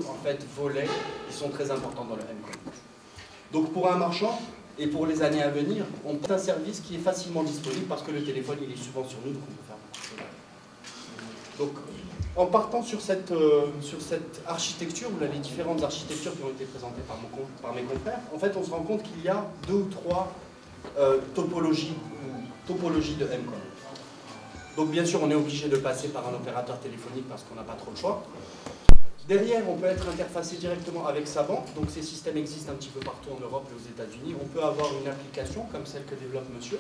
en fait, volets qui sont très importants dans le M-commerce. Donc pour un marchand, et pour les années à venir, on prend un service qui est facilement disponible parce que le téléphone il est souvent sur nous, donc on peut faire beaucoup de choses. Donc en partant sur cette architecture, ou là, les différentes architectures qui ont été présentées par mes confrères, en fait on se rend compte qu'il y a 2 ou 3 topologies de M-Com. Donc bien sûr on est obligé de passer par un opérateur téléphonique parce qu'on n'a pas trop le choix. Derrière, on peut être interfacé directement avec sa banque, donc ces systèmes existent un petit peu partout en Europe et aux États-Unis. On peut avoir une application comme celle que développe monsieur,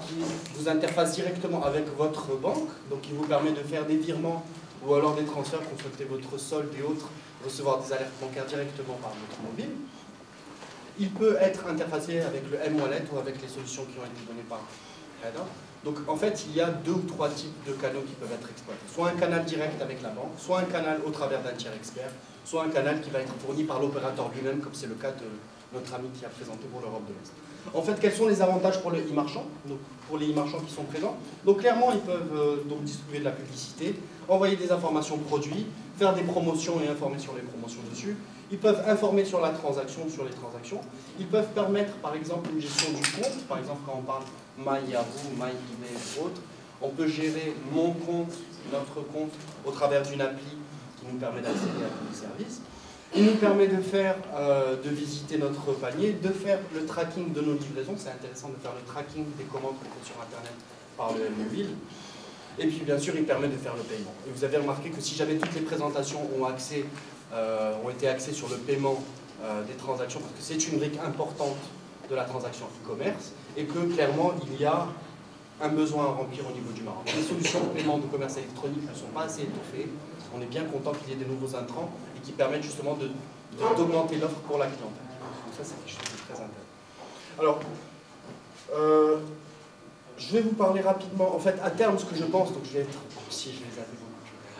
qui vous interface directement avec votre banque, donc qui vous permet de faire des virements ou alors des transferts, consulter votre solde et autres, recevoir des alertes bancaires directement par votre mobile. Il peut être interfacé avec le M-Wallet ou avec les solutions qui ont été données par Reda. Donc en fait, il y a 2 ou 3 types de canaux qui peuvent être exploités. Soit un canal direct avec la banque, soit un canal au travers d'un tiers expert, soit un canal qui va être fourni par l'opérateur lui-même, comme c'est le cas de notre ami qui a présenté pour l'Europe de l'Est. En fait, quels sont les avantages pour les e-marchands, donc pour les e-marchands qui sont présents? Donc clairement, ils peuvent donc distribuer de la publicité, envoyer des informations produits, faire des promotions et informer sur les promotions dessus. Ils peuvent informer sur la transaction, sur les transactions. Ils peuvent permettre, par exemple, une gestion du compte. Par exemple, quand on parle MyYahoo, MyEbay et autres, on peut gérer mon compte, notre compte, au travers d'une appli qui nous permet d'accéder à tous les services. Il nous permet de faire, de visiter notre panier, de faire le tracking de nos livraisons. C'est intéressant de faire le tracking des commandes qu'on fait sur Internet par le mobile. Et puis, bien sûr, il permet de faire le paiement. Et vous avez remarqué que si jamais toutes les présentations ont été axées sur le paiement des transactions, parce que c'est une brique importante de la transaction e-commerce, et que clairement, il y a un besoin à remplir au niveau du Maroc. Les solutions de paiement de commerce électronique ne sont pas assez étoffées. On est bien content qu'il y ait des nouveaux intrants et qui permettent justement d'augmenter l'offre pour la clientèle. Donc ça, c'est quelque chose de très intéressant. Alors, je vais vous parler rapidement. En fait, à terme, ce que je pense, donc je vais être si je les avais beaucoup.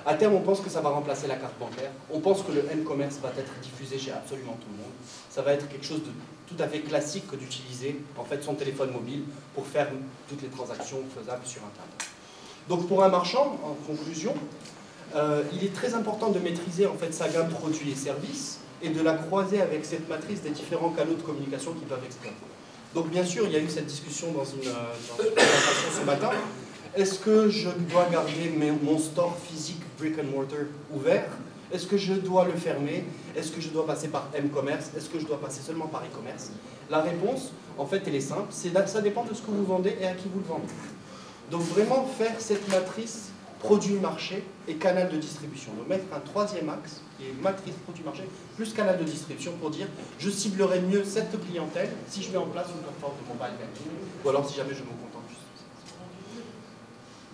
À terme, on pense que ça va remplacer la carte bancaire. On pense que le M-commerce va être diffusé chez absolument tout le monde. Ça va être quelque chose de tout à fait classique que d'utiliser en fait son téléphone mobile pour faire toutes les transactions faisables sur Internet. Donc pour un marchand, en conclusion, il est très important de maîtriser en fait sa gamme produits et services et de la croiser avec cette matrice des différents canaux de communication qu'ils peuvent exploiter. Donc bien sûr, il y a eu cette discussion dans une présentation ce matin. Est-ce que je dois garder mon store physique brick and mortar ouvert? Est-ce que je dois le fermer? Est-ce que je dois passer par M-commerce? Est-ce que je dois passer seulement par e-commerce? La réponse, en fait, elle est simple. Ça dépend de ce que vous vendez et à qui vous le vendez. Donc vraiment faire cette matrice produit-marché et canal de distribution. Donc mettre un 3e axe, qui est matrice produit-marché, plus canal de distribution pour dire je ciblerai mieux cette clientèle si je mets en place une plateforme de mobile banking ou alors si jamais je me contente juste.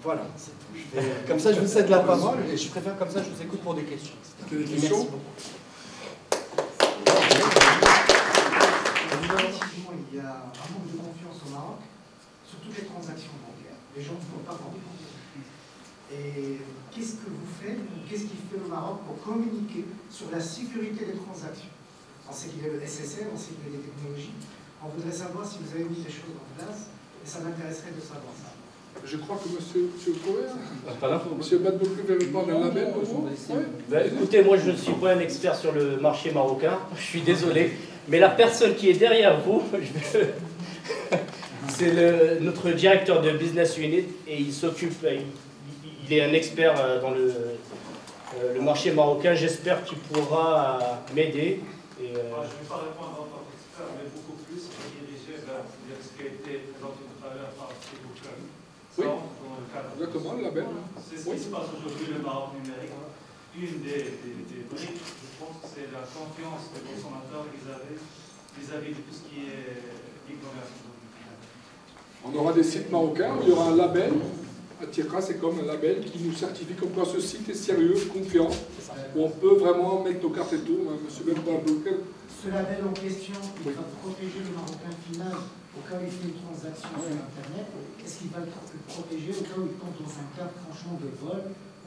Voilà, c'est tout. Comme ça, je vous cède la parole et je préfère comme ça, je vous écoute pour des questions. Merci beaucoup. Effectivement, il y a un manque de confiance au Maroc sur toutes les transactions bancaires. Les gens ne font pas confiance. Et qu'est-ce que vous faites, qu'est-ce qu'il fait au Maroc pour communiquer sur la sécurité des transactions? On sait qu'il y a le SSR, on sait qu'il y a des technologies. On voudrait savoir si vous avez mis des choses en place et ça m'intéresserait de savoir ça. Je crois que monsieur Coé, monsieur Badboukou veut répondre à la même. Écoutez, moi je ne suis pas un expert sur le marché marocain, je suis désolé, mais la personne qui est derrière vous, c'est notre directeur de business unit et il s'occupe, il est un expert dans le marché marocain, j'espère qu'il pourra m'aider. Je ne vais pas répondre en tant qu'expert, mais beaucoup plus dirigé vers ce qui a été présenté tout à l'heure par Steve Bouchon. Oui, exactement, la label. C'est ce qui se passe aujourd'hui, le Maroc numérique. Une des briques, je pense que c'est la confiance des consommateurs vis-à-vis de tout ce qui est e-commerce. On aura des sites marocains où il y aura un label. Atira, c'est comme un label qui nous certifie comme quoi ce site est sérieux, confiant, où on peut vraiment mettre nos cartes et tout. Monsieur Badboukou. Ce label en question, il va protéger le Marocain final au cas où il fait une transaction sur Internet. Est-ce qu'il va le protéger au cas où il tombe dans un cas franchement de vol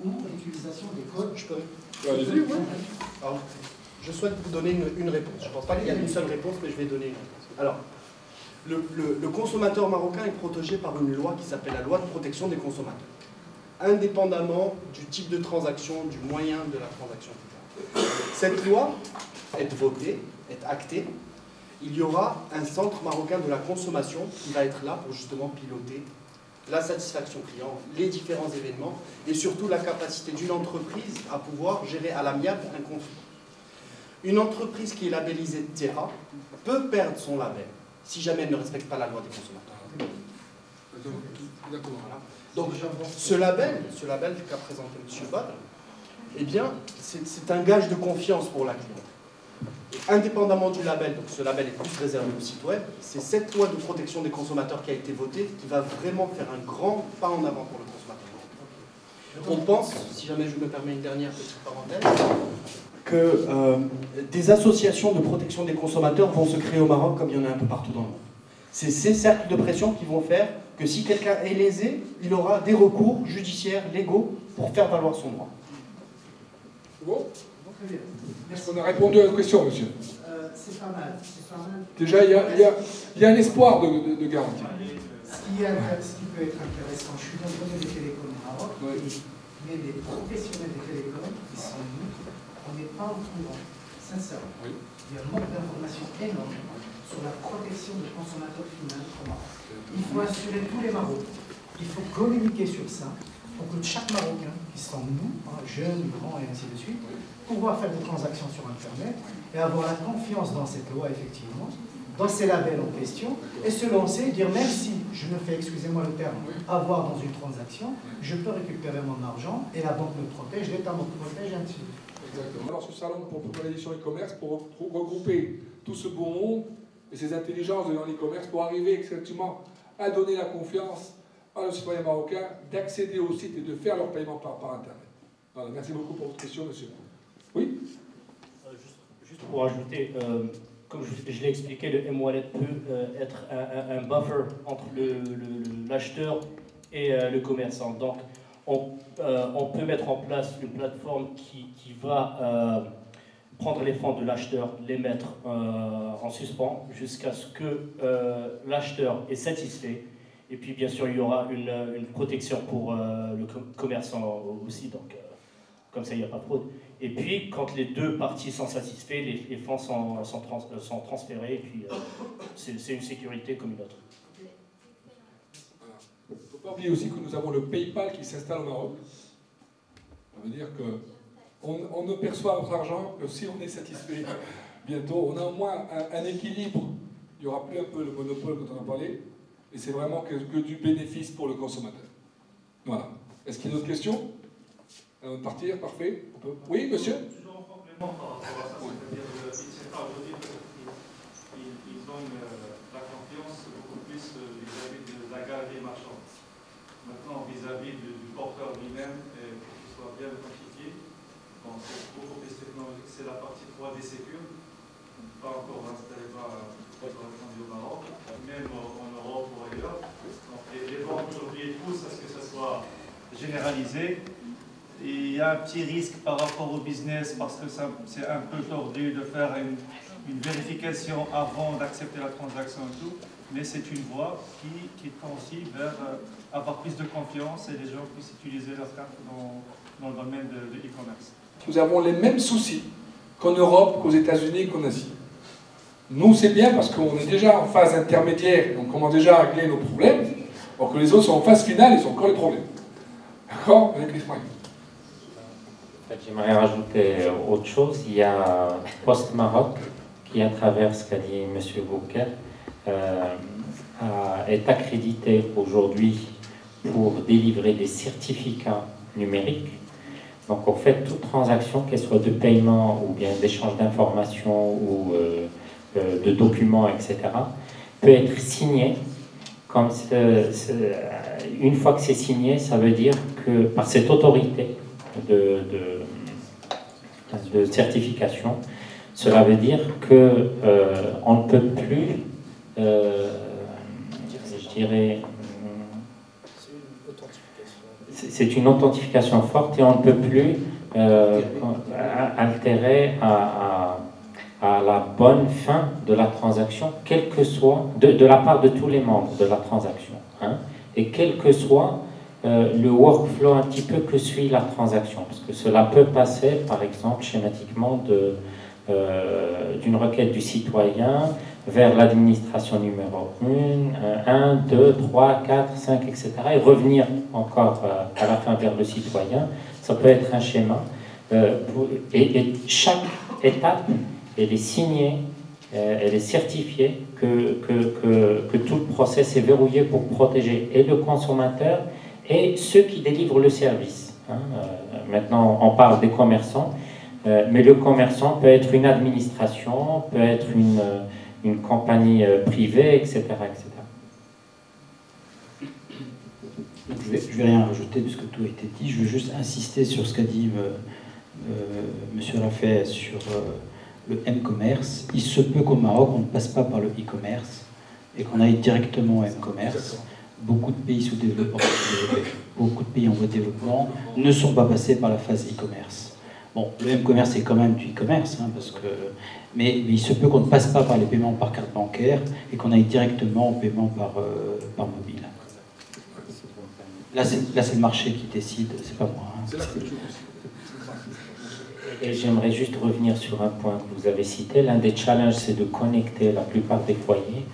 ou l'utilisation des codes? Je peux. Allez-y, oui. Alors, je souhaite vous donner une réponse. Je ne pense pas qu'il y a une seule réponse, mais je vais donner une réponse. Alors, le consommateur marocain est protégé par une loi qui s'appelle la loi de protection des consommateurs. Indépendamment du type de transaction, du moyen de la transaction, etc. Cette loi est votée, est actée. Il y aura un centre marocain de la consommation qui va être là pour justement piloter la satisfaction client, les différents événements et surtout la capacité d'une entreprise à pouvoir gérer à l'amiable un conflit. Une entreprise qui est labellisée Terra peut perdre son label si jamais elle ne respecte pas la loi des consommateurs. Voilà. Donc ce label qu'a présenté M. Badr, eh bien, c'est un gage de confiance pour la cliente. Indépendamment du label, donc ce label est plus réservé au site web, c'est cette loi de protection des consommateurs qui a été votée qui va vraiment faire un grand pas en avant pour le consommateur. On pense, si jamais je me permets une dernière petite parenthèse, que des associations de protection des consommateurs vont se créer au Maroc comme il y en a un peu partout dans le monde. C'est ces cercles de pression qui vont faire que si quelqu'un est lésé, il aura des recours judiciaires, légaux, pour faire valoir son droit. Bon. Est-ce qu'on a répondu à la question, monsieur? C'est pas mal. Déjà, il y a un espoir de garantie. Ce qui peut être intéressant, je suis dans le domaine des télécoms au Maroc, mais les professionnels des télécoms, qui sont nous, on n'est pas au courant, sincèrement. Oui. Il y a un manque d'informations énorme sur la protection du consommateur final au Maroc. Il faut assurer tous les Marocains. Il faut communiquer sur ça pour que chaque Marocain, qui sont nous, jeunes, grands et ainsi de suite, pouvoir faire des transactions sur Internet et avoir la confiance dans cette loi, effectivement, dans ces labels en question, et se lancer, dire même si je me fais, excusez-moi le terme, avoir dans une transaction, je peux récupérer mon argent et la banque me protège, l'État me protège, et ainsi de suite. Exactement. Alors ce salon pour l'édition e-commerce, pour regrouper tout ce beau monde et ces intelligences dans l'e-commerce, pour arriver effectivement à donner la confiance à nos citoyens marocains d'accéder au site et de faire leur paiement par Internet. Voilà, merci beaucoup pour votre question, monsieur. Oui? Juste pour ajouter, comme je l'ai expliqué, le M-Wallet peut être un buffer entre l'acheteur et le commerçant. Donc, on peut mettre en place une plateforme qui va prendre les fonds de l'acheteur, les mettre en suspens jusqu'à ce que l'acheteur est satisfait. Et puis, bien sûr, il y aura une protection pour le commerçant aussi. Donc, comme ça, il n'y a pas de fraude. Et puis, quand les deux parties sont satisfaits, les fonds sont transférés, et puis c'est une sécurité comme une autre. Il ne faut pas oublier aussi que nous avons le PayPal qui s'installe au Maroc. Ça veut dire qu'on ne perçoit notre argent que si on est satisfait. Bientôt, on a au moins un équilibre. Il n'y aura plus un peu le monopole dont on a parlé, et c'est vraiment que du bénéfice pour le consommateur. Voilà. Est-ce qu'il y a d'autres questions? Avant de partir, parfait. Oui, monsieur? Toujours en complément par rapport à ça, c'est-à-dire c'est pas aujourd'hui qu'ils donnent la confiance beaucoup plus vis-à-vis de la galerie marchande. Maintenant, vis-à-vis du porteur lui-même, qu'il soit bien authentifié, bon, c'est beaucoup plus technologique, c'est la partie 3D Secure, pas encore installée, pas répandu au Maroc, même en Europe ou ailleurs. Donc les banques aujourd'hui poussent à ce que ça soit généralisé. Il y a un petit risque par rapport au business parce que c'est un peu tordu de faire une vérification avant d'accepter la transaction et tout, mais c'est une voie qui tend aussi vers avoir plus de confiance et les gens puissent utiliser leur carte dans le domaine de l'e-commerce. Nous avons les mêmes soucis qu'en Europe, qu'aux États-Unis, qu'en Asie. Nous, c'est bien parce qu'on est déjà en phase intermédiaire, donc on commence déjà à régler nos problèmes, alors que les autres sont en phase finale, ils ont encore les problèmes. D'accord? Avec les moyens. J'aimerais rajouter autre chose. Il y a Post Maroc qui, à travers ce qu'a dit M. Bouquet, est accrédité aujourd'hui pour délivrer des certificats numériques. Donc, en fait, toute transaction, qu'elle soit de paiement ou bien d'échange d'informations ou de documents, etc., peut être signée. Comme une fois que c'est signé, ça veut dire que par cette autorité de certification, cela veut dire que on ne peut plus, je dirais, c'est une authentification forte et on ne peut plus altérer à la bonne fin de la transaction, quel que soit, de la part de tous les membres de la transaction, hein, et quelle que soit le workflow un petit peu que suit la transaction. Parce que cela peut passer, par exemple, schématiquement, d'une requête du citoyen vers l'administration numéro 1, 2, 3, 4, 5, etc. et revenir encore à la fin vers le citoyen. Ça peut être un schéma. Et chaque étape, elle est signée, elle est certifiée que tout le process est verrouillé pour protéger et le consommateur et ceux qui délivrent le service. Maintenant, on parle des commerçants, mais le commerçant peut être une administration, peut être une compagnie privée, etc., etc. Je vais rien rajouter puisque tout a été dit. Je veux juste insister sur ce qu'a dit M. Rafet sur le M-commerce. Il se peut qu'au Maroc, on ne passe pas par le e-commerce et qu'on aille directement au M-commerce. Beaucoup de pays sous-développés, beaucoup de pays en voie de développement ne sont pas passés par la phase e-commerce. Bon, le M-commerce est quand même du e-commerce, mais il se peut qu'on ne passe pas par les paiements par carte bancaire et qu'on aille directement au paiement par mobile. Là, c'est le marché qui décide, c'est pas moi. C'est la culture. Et j'aimerais juste revenir sur un point que vous avez cité. L'un des challenges, c'est de connecter la plupart des foyers.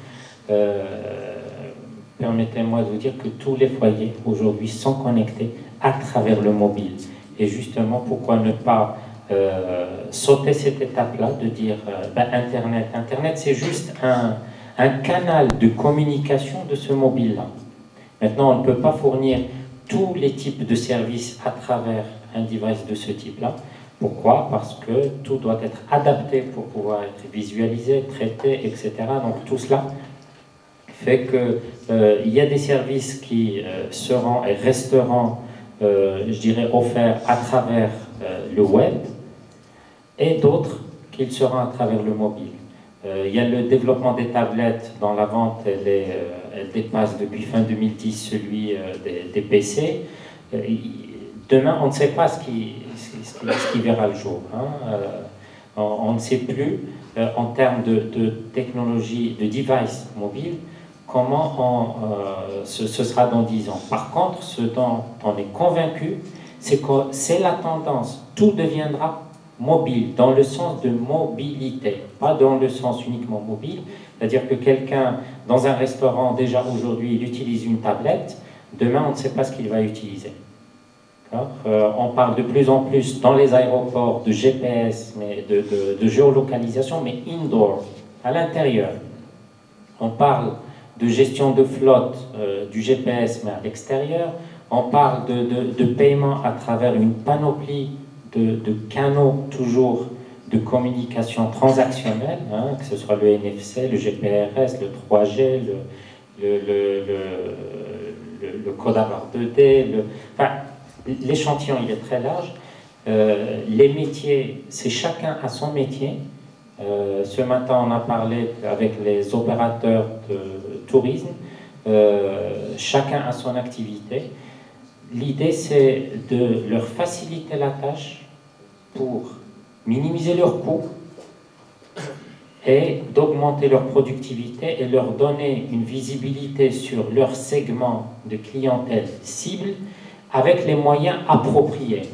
Permettez-moi de vous dire que tous les foyers aujourd'hui sont connectés à travers le mobile. Et justement, pourquoi ne pas sauter cette étape-là, de dire Internet. Internet, c'est juste un canal de communication de ce mobile-là. Maintenant, on ne peut pas fournir tous les types de services à travers un device de ce type-là. Pourquoi? Parce que tout doit être adapté pour pouvoir être visualisé, traité, etc. Donc tout cela fait qu'il y a des services qui seront et resteront, je dirais, offerts à travers le web et d'autres qui seront à travers le mobile. Il y a le développement des tablettes dans la vente, elle dépasse depuis fin 2010 celui des PC. Demain, on ne sait pas ce qui verra le jour. On ne sait plus, en termes de technologie, de device mobile, comment ce sera dans 10 ans. Par contre, ce dont on est convaincu, c'est que c'est la tendance. Tout deviendra mobile, dans le sens de mobilité, pas dans le sens uniquement mobile. C'est-à-dire que quelqu'un, dans un restaurant, déjà aujourd'hui, il utilise une tablette. Demain, on ne sait pas ce qu'il va utiliser. On parle de plus en plus dans les aéroports de GPS, mais de géolocalisation, mais indoor, à l'intérieur. On parle de gestion de flotte du GPS, mais à l'extérieur. On parle de paiement à travers une panoplie de canaux toujours de communication transactionnelle, que ce soit le NFC, le GPRS, le 3G, le code à barre 2D, l'échantillon il est très large. Les métiers, c'est chacun à son métier. Ce matin, on a parlé avec les opérateurs de tourisme. Chacun a son activité. L'idée, c'est de leur faciliter la tâche pour minimiser leurs coûts et d'augmenter leur productivité et leur donner une visibilité sur leur segment de clientèle cible avec les moyens appropriés,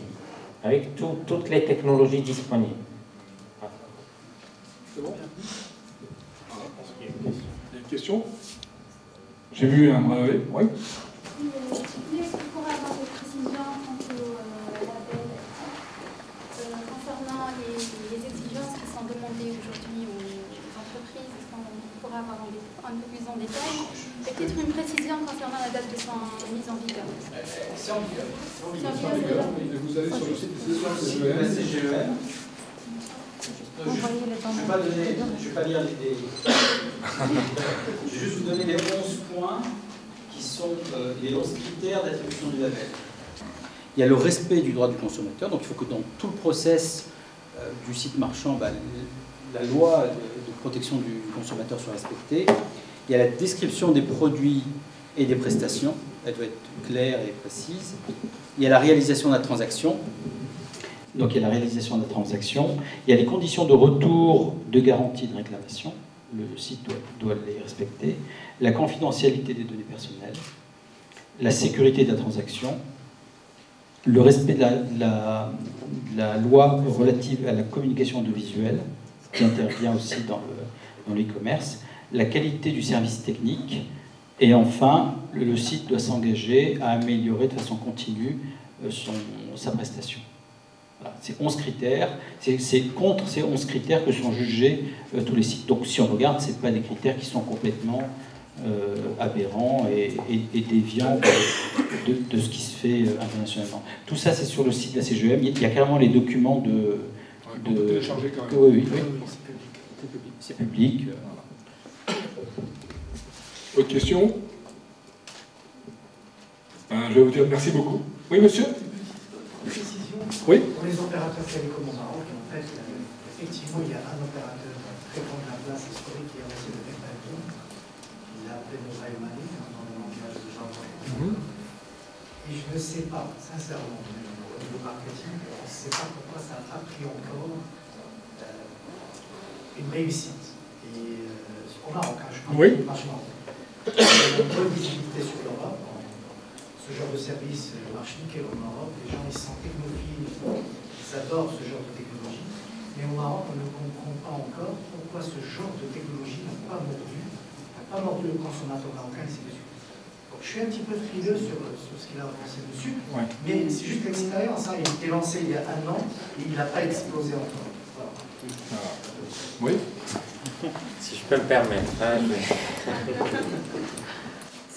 avec toutes les technologies disponibles. C'est bon? Il y a une question? J'ai vu un... Oui. Est-ce qu'on pourrait avoir des précisions quant au label concernant les exigences qui sont demandées aujourd'hui aux entreprises? Est-ce qu'on pourrait avoir un peu plus en détail? Et peut-être une précision concernant la date de son mise en vigueur. C'est en vigueur. Vous allez sur le site du CGEM. Je ne vais pas lire les... Je vais juste vous donner les 11 points qui sont les 11 critères d'attribution du label. Il y a le respect du droit du consommateur, donc il faut que dans tout le process du site marchand, la loi de protection du consommateur soit respectée. Il y a la description des produits et des prestations, elle doit être claire et précise. Il y a la réalisation de la transaction. Donc il y a la réalisation de la transaction, il y a les conditions de retour, de garantie, de réclamation, le site doit les respecter, la confidentialité des données personnelles, la sécurité de la transaction, le respect de la loi relative à la communication audiovisuelle, qui intervient aussi dans l'e-commerce, la qualité du service technique, et enfin, le site doit s'engager à améliorer de façon continue sa prestation. Voilà, c'est 11 critères, c'est contre ces 11 critères que sont jugés tous les sites. Donc si on regarde, ce pas des critères qui sont complètement aberrants et déviants de ce qui se fait internationalement. Tout ça, c'est sur le site de la CGM. Il y a carrément les documents de télécharger quand même. Oui, c'est public. Autre question? Je vais vous dire merci beaucoup. Oui, monsieur? Précision. Oui. Pour les opérateurs télécoms au Maroc, en fait, effectivement, il y a un opérateur très grand de la place historique qui est resté le Pectaton. Il l'a appelé Mobile Money dans le langage de Jean-Paul. Et je ne sais pas, sincèrement, au niveau marketing, je ne sais pas pourquoi ça a pris encore une réussite. Et au Maroc, je pense que marché marocain. Il y a une bonne visibilité sur l'Europe. Ce genre de service marche nickel au Maroc. Les gens ils sont technophiles, ils adorent ce genre de technologie. Mais au Maroc, on ne comprend pas encore pourquoi ce genre de technologie n'a pas mordu le consommateur marocain, et ainsi de suite. Donc, je suis un petit peu frileux sur ce qu'il a avancé dessus. Ouais. Mais c'est juste l'expérience. Hein. Il a été lancé il y a 1 an et il n'a pas explosé encore. Voilà. Oui. Si je peux me permettre,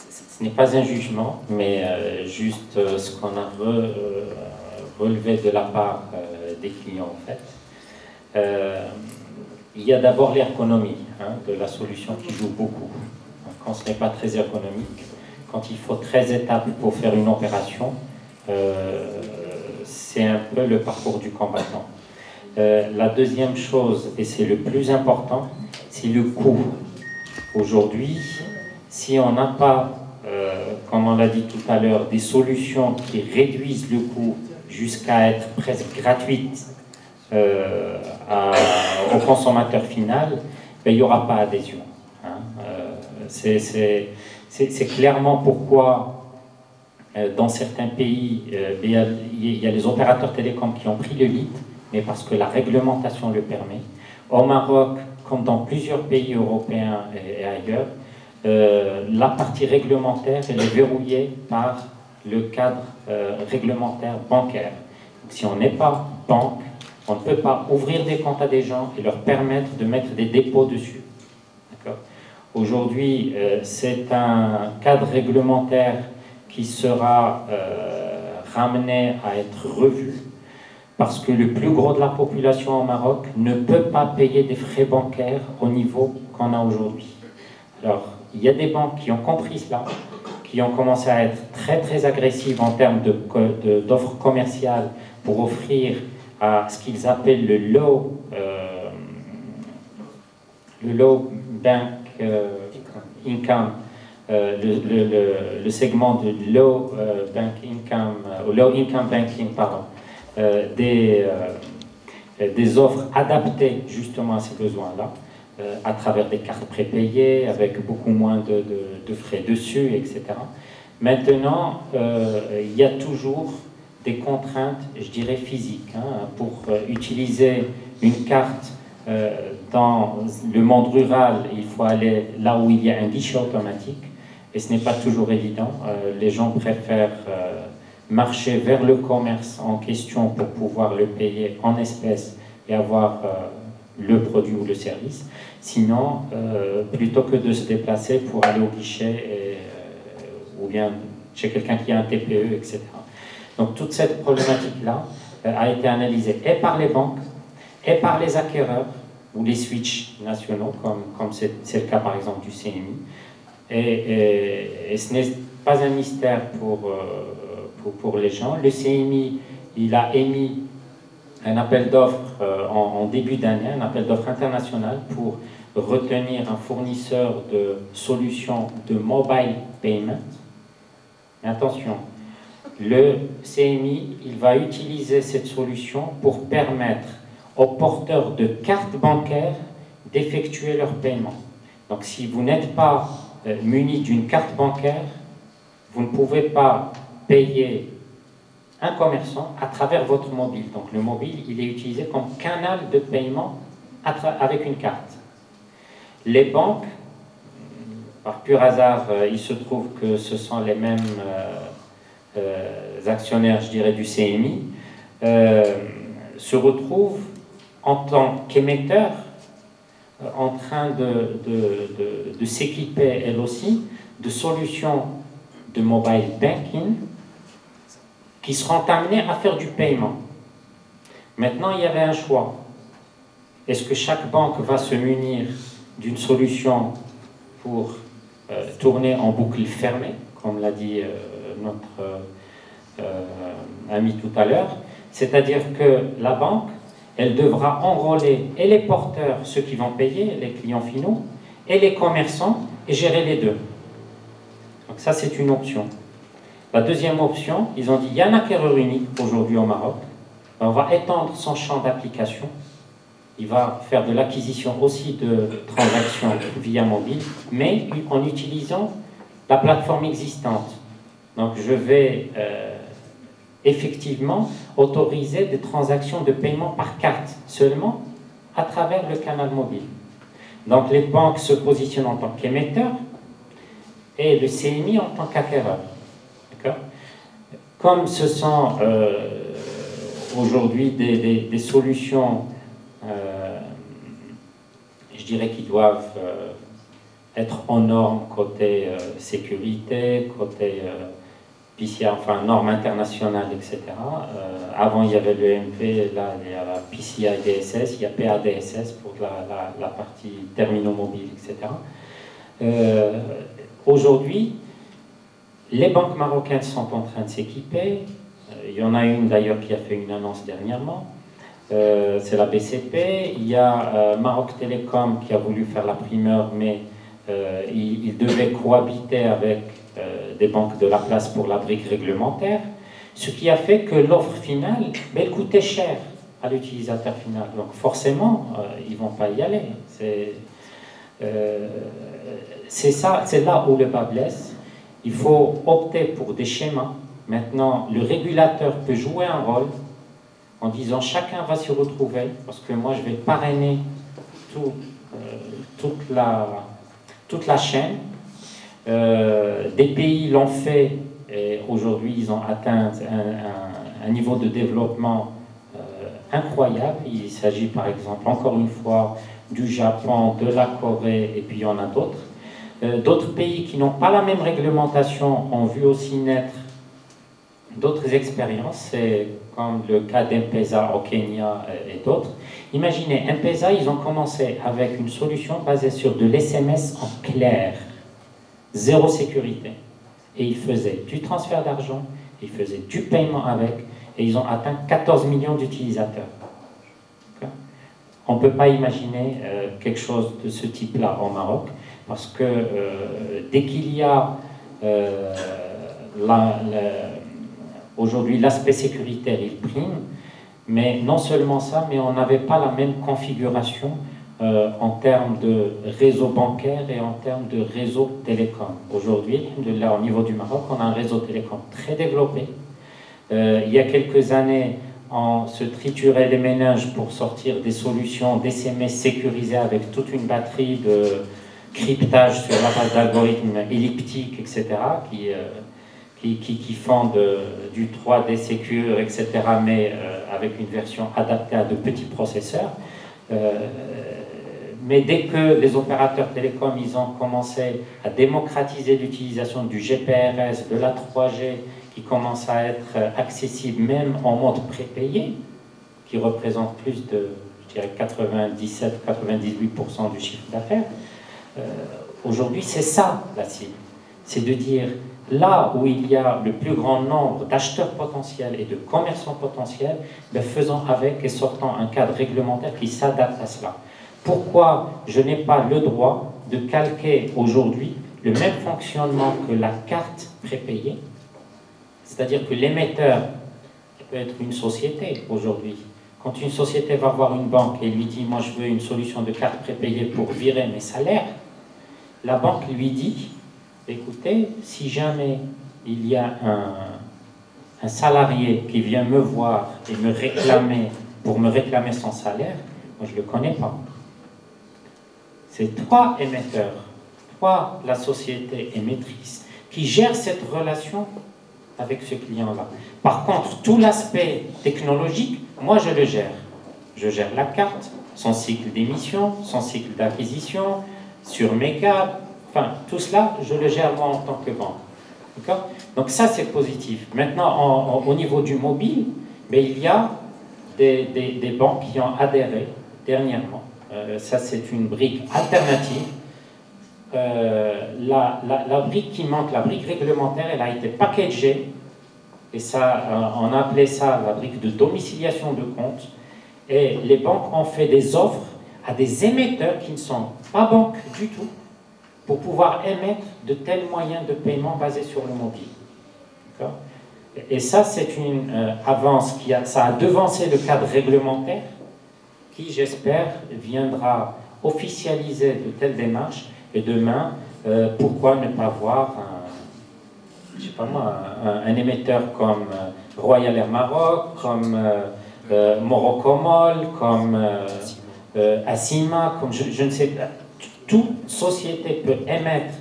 ce n'est pas un jugement, mais juste ce qu'on a relevé de la part des clients en fait. Il y a d'abord l'ergonomie de la solution qui joue beaucoup. Quand ce n'est pas très ergonomique, quand il faut 13 étapes pour faire une opération, c'est un peu le parcours du combattant. La deuxième chose, et c'est le plus important, c'est le coût. Aujourd'hui, si on n'a pas, comme on l'a dit tout à l'heure, des solutions qui réduisent le coût jusqu'à être presque gratuites au consommateur final, ben, il n'y aura pas adhésion. C'est clairement pourquoi dans certains pays, il y a les opérateurs télécoms qui ont pris le lead, mais parce que la réglementation le permet. Au Maroc, comme dans plusieurs pays européens et ailleurs, la partie réglementaire elle est verrouillée par le cadre réglementaire bancaire. Donc, si on n'est pas banque, on ne peut pas ouvrir des comptes à des gens et leur permettre de mettre des dépôts dessus. Aujourd'hui, c'est un cadre réglementaire qui sera ramené à être revu parce que le plus gros de la population au Maroc ne peut pas payer des frais bancaires au niveau qu'on a aujourd'hui. Alors, il y a des banques qui ont compris cela, qui ont commencé à être très très agressives en termes d'offres commerciales pour offrir à ce qu'ils appellent le low bank income, le segment de low bank income, low income banking, pardon, des offres adaptées justement à ces besoins-là, à travers des cartes prépayées, avec beaucoup moins de frais dessus, etc. Maintenant, il y a toujours des contraintes, je dirais physiques, pour utiliser une carte dans le monde rural, il faut aller là où il y a un guichet automatique, et ce n'est pas toujours évident. Les gens préfèrent marcher vers le commerce en question pour pouvoir le payer en espèces et avoir le produit ou le service. Sinon, plutôt que de se déplacer pour aller au guichet ou bien chez quelqu'un qui a un TPE, etc. Donc toute cette problématique-là a été analysée et par les banques et par les acquéreurs ou les switches nationaux, comme c'est le cas par exemple du CMI. Et ce n'est pas un mystère pour les gens. Le CMI, il a émis un appel d'offres en début d'année, un appel d'offres international pour retenir un fournisseur de solutions de mobile payment. Mais attention, le CMI, il va utiliser cette solution pour permettre aux porteurs de cartes bancaires d'effectuer leur paiement. Donc si vous n'êtes pas muni d'une carte bancaire, vous ne pouvez pas payer un commerçant à travers votre mobile. Donc le mobile, il est utilisé comme canal de paiement avec une carte. Les banques, par pur hasard, il se trouve que ce sont les mêmes actionnaires, je dirais, du CMI, se retrouvent en tant qu'émetteurs en train de s'équiper, elles aussi, de solutions de mobile banking qui seront amenées à faire du paiement. Maintenant, il y avait un choix. Est-ce que chaque banque va se munir d'une solution pour tourner en boucle fermée, comme l'a dit notre ami tout à l'heure, c'est-à-dire que la banque, elle devra enrôler et les porteurs, ceux qui vont payer, les clients finaux, et les commerçants, et gérer les deux. Donc ça, c'est une option. La deuxième option, ils ont dit, il y a un acquéreur unique aujourd'hui au Maroc, on va étendre son champ d'application, il va faire de l'acquisition aussi de transactions via mobile, mais en utilisant la plateforme existante. Donc je vais effectivement autoriser des transactions de paiement par carte seulement à travers le canal mobile. Donc les banques se positionnent en tant qu'émetteurs et le CMI en tant qu'acquéreur. Comme ce sont aujourd'hui des solutions, je dirais, qui doivent être en normes côté sécurité, côté PCI, enfin normes internationales, etc. Avant, il y avait le MP, là, il y a la PCI DSS, il y a PADSS pour la partie terminaux mobiles, etc. Aujourd'hui, les banques marocaines sont en train de s'équiper. Il y en a une d'ailleurs qui a fait une annonce dernièrement. C'est la BCP. Il y a Maroc Télécom qui a voulu faire la primeur, mais il devait cohabiter avec des banques de la place pour la brique réglementaire, ce qui a fait que l'offre finale, elle coûtait cher à l'utilisateur final. Donc forcément, ils ne vont pas y aller. C'est là où le bas blesse. Il faut opter pour des schémas. Maintenant, le régulateur peut jouer un rôle en disant chacun va s'y retrouver, parce que moi je vais parrainer toute la chaîne. Des pays l'ont fait et aujourd'hui ils ont atteint un niveau de développement incroyable. Il s'agit par exemple, encore une fois, du Japon, de la Corée, et puis il y en a d'autres. D'autres pays qui n'ont pas la même réglementation ont vu aussi naître d'autres expériences, c'est comme le cas d'M-Pesa au Kenya et d'autres. Imaginez, M-Pesa, ils ont commencé avec une solution basée sur de l'SMS en clair, zéro sécurité. Et ils faisaient du transfert d'argent, ils faisaient du paiement avec, et ils ont atteint 14 millions d'utilisateurs. On ne peut pas imaginer quelque chose de ce type-là au Maroc, parce que dès qu'il y a aujourd'hui l'aspect sécuritaire, il prime, mais non seulement ça, mais on n'avait pas la même configuration en termes de réseau bancaire et en termes de réseau télécom. Aujourd'hui, au niveau du Maroc, on a un réseau télécom très développé. Il y a quelques années, on se triturait les méninges pour sortir des solutions d'SMS sécurisées avec toute une batterie de cryptage sur la base d'algorithmes elliptiques, etc., qui font du 3D Secure, etc., mais avec une version adaptée à de petits processeurs. Mais dès que les opérateurs télécoms ils ont commencé à démocratiser l'utilisation du GPRS, de la 3G, qui commence à être accessible même en mode prépayé, qui représente plus de, je dirais, 97-98% du chiffre d'affaires, aujourd'hui c'est ça la cible. C'est de dire, là où il y a le plus grand nombre d'acheteurs potentiels et de commerçants potentiels, faisons avec et sortons un cadre réglementaire qui s'adapte à cela. Pourquoi je n'ai pas le droit de calquer aujourd'hui le même fonctionnement que la carte prépayée? C'est-à-dire que l'émetteur peut être une société aujourd'hui. Quand une société va voir une banque et lui dit « moi je veux une solution de carte prépayée pour virer mes salaires », la banque lui dit « écoutez, si jamais il y a un salarié qui vient me voir et me réclamer, pour me réclamer son salaire, moi je ne le connais pas. C'est 3 émetteurs, 3 la société émettrice, qui gèrent cette relation avec ce client-là. Par contre, tout l'aspect technologique, moi je le gère. Je gère la carte, son cycle d'émission, son cycle d'acquisition, sur mes câbles, enfin tout cela, je le gère moi en tant que banque. D'accord ? Donc ça c'est positif. Maintenant, au niveau du mobile, mais il y a des banques qui ont adhéré dernièrement. Ça c'est une brique alternative. La brique qui manque, la brique réglementaire, elle a été packagée, et ça, on a appelé ça la brique de domiciliation de compte, et les banques ont fait des offres à des émetteurs qui ne sont pas banques du tout, pour pouvoir émettre de tels moyens de paiement basés sur le mobile. Et ça, c'est une avance ça a devancé le cadre réglementaire qui, j'espère, viendra officialiser de telles démarches. Et demain, pourquoi ne pas voir je sais pas moi, un émetteur comme Royal Air Maroc, comme Morocomol, comme Acima, comme je ne sais pas. Toute société peut émettre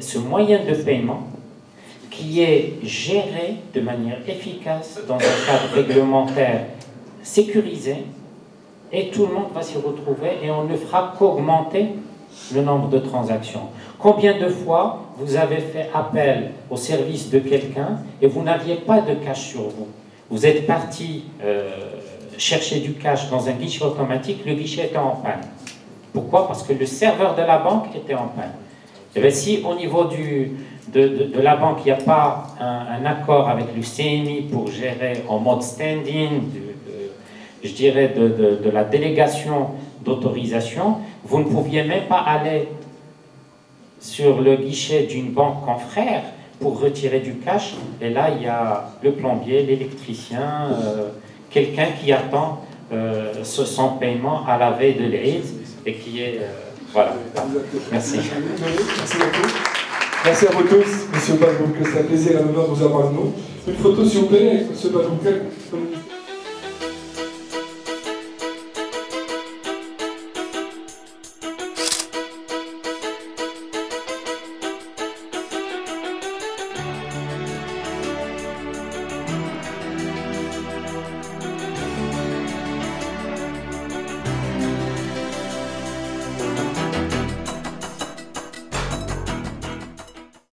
ce moyen de paiement qui est géré de manière efficace dans un cadre réglementaire sécurisé, et tout le monde va s'y retrouver et on ne fera qu'augmenter le nombre de transactions. Combien de fois vous avez fait appel au service de quelqu'un et vous n'aviez pas de cash sur vous? Vous êtes parti chercher du cash dans un guichet automatique, le guichet était en panne. Pourquoi? Parce que le serveur de la banque était en panne. Et bien, si au niveau de la banque, il n'y a pas un accord avec le CMI pour gérer en mode standing, je dirais de la délégation d'autorisation, vous ne pouviez même pas aller sur le guichet d'une banque confrère pour retirer du cash. Et là, il y a le plombier, l'électricien, quelqu'un qui attend son paiement à la veille de l'Eid et qui est... voilà. Merci. Merci beaucoup. Merci à vous tous, M. Bazouk. C'est un plaisir et un honneur de vous avoir avec nous. Une photo, s'il vous plaît, avec M. Bazouk.